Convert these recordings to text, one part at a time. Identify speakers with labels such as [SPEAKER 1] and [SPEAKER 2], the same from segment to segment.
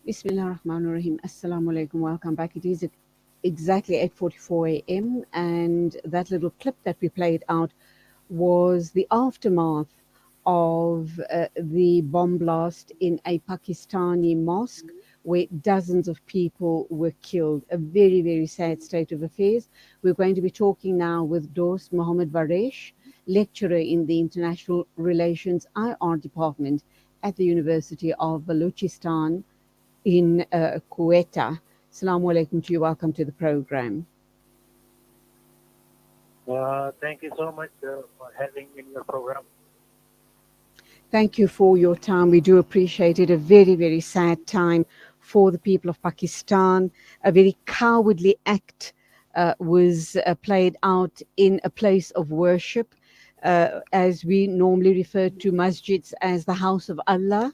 [SPEAKER 1] Bismillahirrahmanirrahim. Assalamu alaikum. Welcome back. It is exactly 8:44 a.m. and that little clip that we played out was the aftermath of the bomb blast in a Pakistani mosque where dozens of people were killed. A very, very sad state of affairs. We're going to be talking now with Dost Muhammad Barrech, lecturer in the International Relations IR department at the University of Balochistan in Quetta. Assalamu alaikum to you. Welcome to the program.
[SPEAKER 2] Thank you so much for having me in your program.
[SPEAKER 1] Thank you for your time. We do appreciate it. A very, very sad time for the people of Pakistan. A very cowardly act was played out in a place of worship, as we normally refer to masjids as the house of Allah,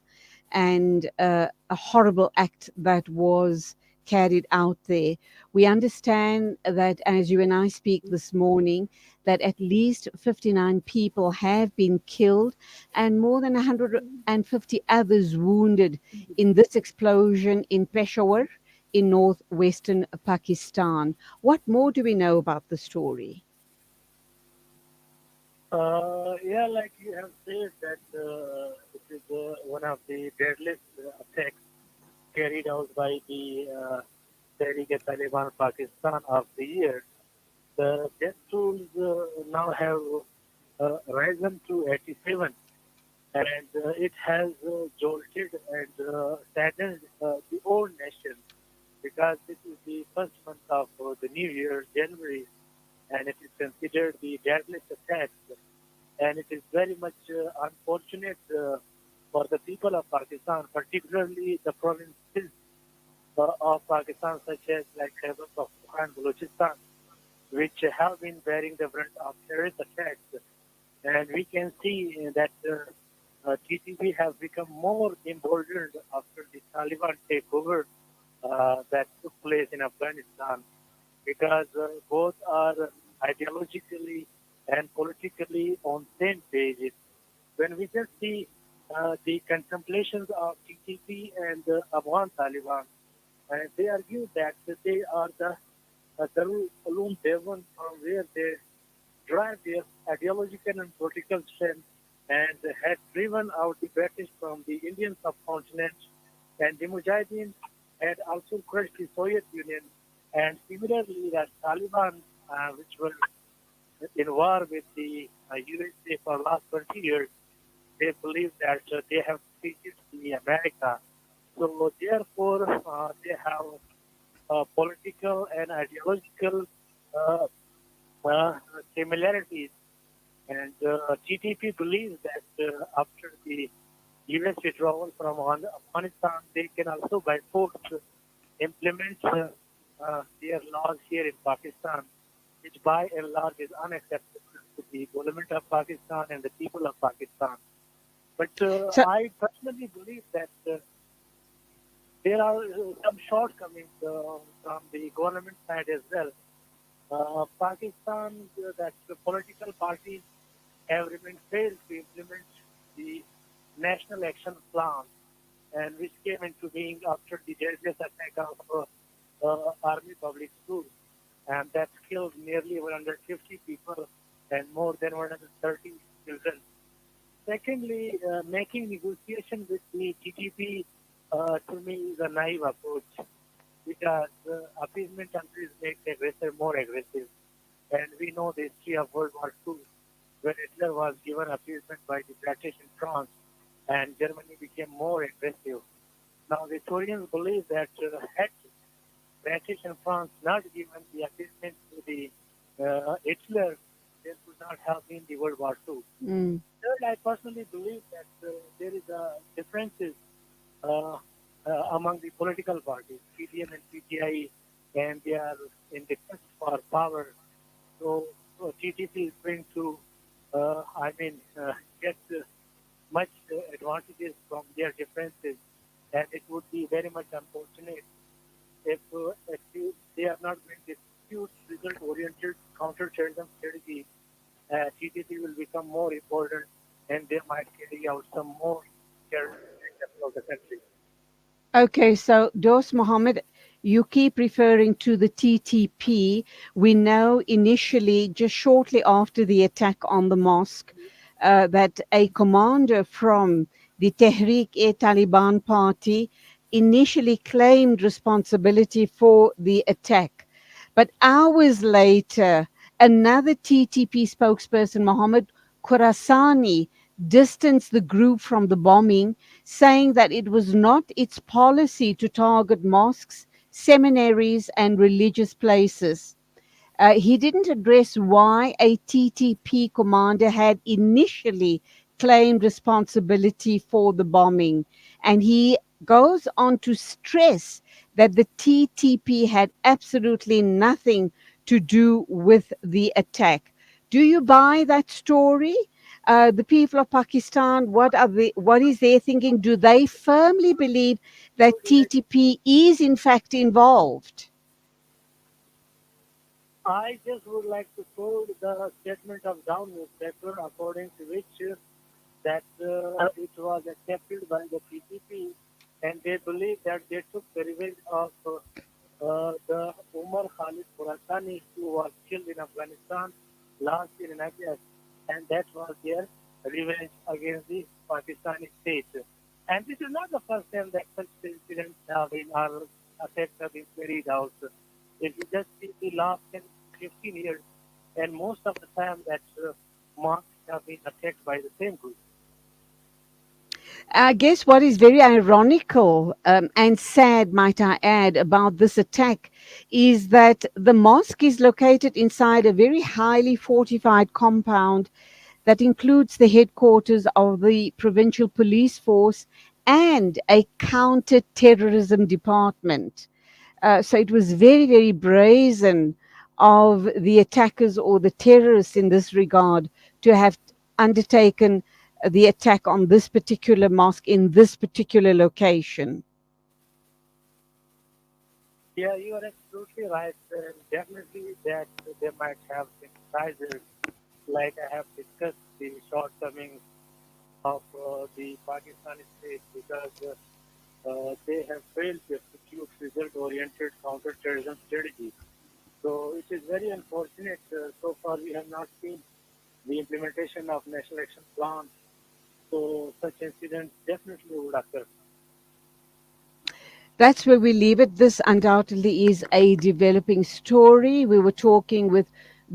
[SPEAKER 1] and a horrible act that was carried out there. We understand that as you and I speak this morning, that at least 59 people have been killed and more than 150 others wounded in this explosion in Peshawar in northwestern Pakistan. What more do we know about the story?
[SPEAKER 2] Yeah, like you have said that it is one of the deadliest attacks carried out by the Taliban Pakistan of the year. The death tolls now have risen to 87, and it has jolted and saddened the whole nation because this is the first month of the new year, January, and it is considered the deadliest attack. And it is very much unfortunate for the people of Pakistan, particularly the provinces of Pakistan, such as like Khyber Pakhtunkhwa and Balochistan, which have been bearing the brunt of terrorist attacks. And we can see that TTP have become more emboldened after the Taliban takeover that took place in Afghanistan, because both are ideologically and politically on same page. When we just see the contemplations of TTP and Afghan Taliban, they argue that they are the Darul Uloom Dewan, from where they drive their ideological and political strength, and had driven out the British from the Indian subcontinent, and the Mujahideen had also crushed the Soviet Union. And similarly, that Taliban, which were in war with the USA for last 20 years, they believe that they have defeated the America. So therefore, they have political and ideological uh, uh, similarities. And TTP believes that after the US withdrawal from Afghanistan, they can also by force implement their laws here in Pakistan, which by and large is unacceptable to the government of Pakistan and the people of Pakistan. But
[SPEAKER 1] So,
[SPEAKER 2] I personally believe that there are some shortcomings from the government side as well. Pakistan, that the political parties have remained failed to implement the National Action Plan, and which came into being after the deadliest attack of Army Public Schools, and that killed nearly 150 people and more than 130 children. Secondly, making negotiation with the TTP to me is a naive approach, because appeasement countries make the aggressor more aggressive. And we know the history of World War II, when Hitler was given appeasement by the British in France, and Germany became more aggressive. Now, the historians believe that had British and France not given the appeasement to the Hitler, there could not have been the World War II.
[SPEAKER 1] mm,
[SPEAKER 2] Third, I personally believe that there is a differences uh, among the political parties, PDM and PTI, and they are in the quest for power. So TTP is going to, get much advantages from their differences, and it would be very much unfortunate if they are not going to execute result-oriented counter-terrorism strategy. TTP will become more important, and they might carry out some more terrorist acts across the country.
[SPEAKER 1] Okay, so Dost Muhammad, you keep referring to the TTP. We know initially, just shortly after the attack on the mosque, that a commander from the Tehreek-e-Taliban party initially claimed responsibility for the attack. But hours later, another TTP spokesperson, Mohammed Khorasani, distanced the group from the bombing, saying that it was not its policy to target mosques, seminaries, and religious places. He didn't address why a TTP commander had initially claimed responsibility for the bombing. And he goes on to stress that the TTP had absolutely nothing to do with the attack. Do you buy that story? The people of Pakistan, what is their thinking? Do they firmly believe that TTP is in fact involved?
[SPEAKER 2] I just would like to quote the statement of Down newspaper, according to which that it was accepted by the PPP, and they believe that they took the revenge of the Umar Khalid Khurasani, who was killed in Afghanistan last year in August, and that was their revenge against the Pakistani state. And this is not the first time that such incidents have been, or attacks have been carried out. If you just see the last 10, 15 years, and most of the time that mosques have been attacked by the same group.
[SPEAKER 1] I guess what is very ironical and sad, might I add, about this attack is that the mosque is located inside a very highly fortified compound that includes the headquarters of the provincial police force and a counter-terrorism department. So it was very, very brazen of the attackers or the terrorists in this regard to have undertaken the attack on this particular mosque in this particular location.
[SPEAKER 2] Yeah, you are absolutely right. And definitely that they might have sympathizers, like I have discussed the shortcomings of the Pakistani state because they have failed to execute result-oriented counter-terrorism strategy. So it is very unfortunate. So far, we have not seen the implementation of national action plan. So such incidents definitely would occur.
[SPEAKER 1] That's where we leave it. This undoubtedly is a developing story. We were talking with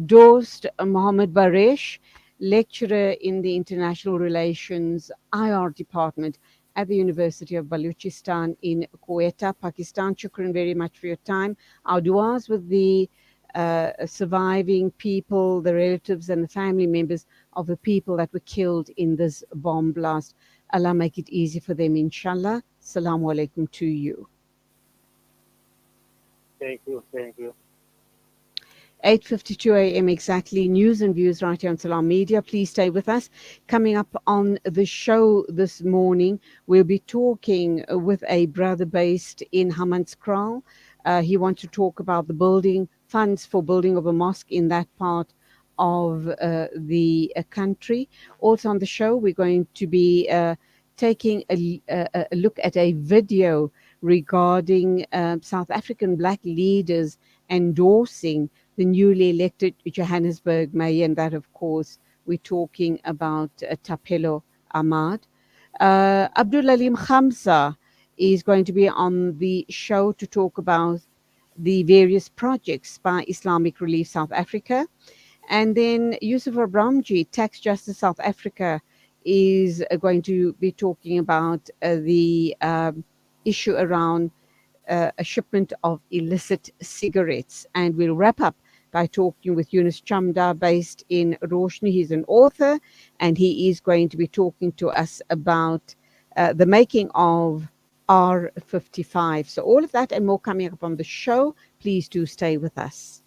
[SPEAKER 1] Dost Muhammad Barrech, lecturer in the International Relations IR department at the University of Balochistan in Quetta, Pakistan. Shukran very much for your time. Our duas with the surviving people, the relatives and the family members of the people that were killed in this bomb blast. Allah make it easy for them, inshallah. Assalamu alaikum to you.
[SPEAKER 2] Thank you. Thank you.
[SPEAKER 1] 8:52 a.m. exactly. News and views right here on Salam Media. Please stay with us. Coming up on the show this morning, we'll be talking with a brother based in Hammanskraal. He wants to talk about the building funds for building of a mosque in that part of the country. Also on the show, we're going to be taking a look at a video regarding South African black leaders endorsing the newly elected Johannesburg mayor, and that, of course, we're talking about Tapelo Ahmad. Abdul Alim Khamza is going to be on the show to talk about the various projects by Islamic Relief South Africa. And then Yusuf Abramji, Tax Justice South Africa, is going to be talking about the issue around a shipment of illicit cigarettes. And we'll wrap up by talking with Yunus Chamda, based in Roshni. He's an author, and he is going to be talking to us about the making of R55. So all of that and more coming up on the show. Please do stay with us.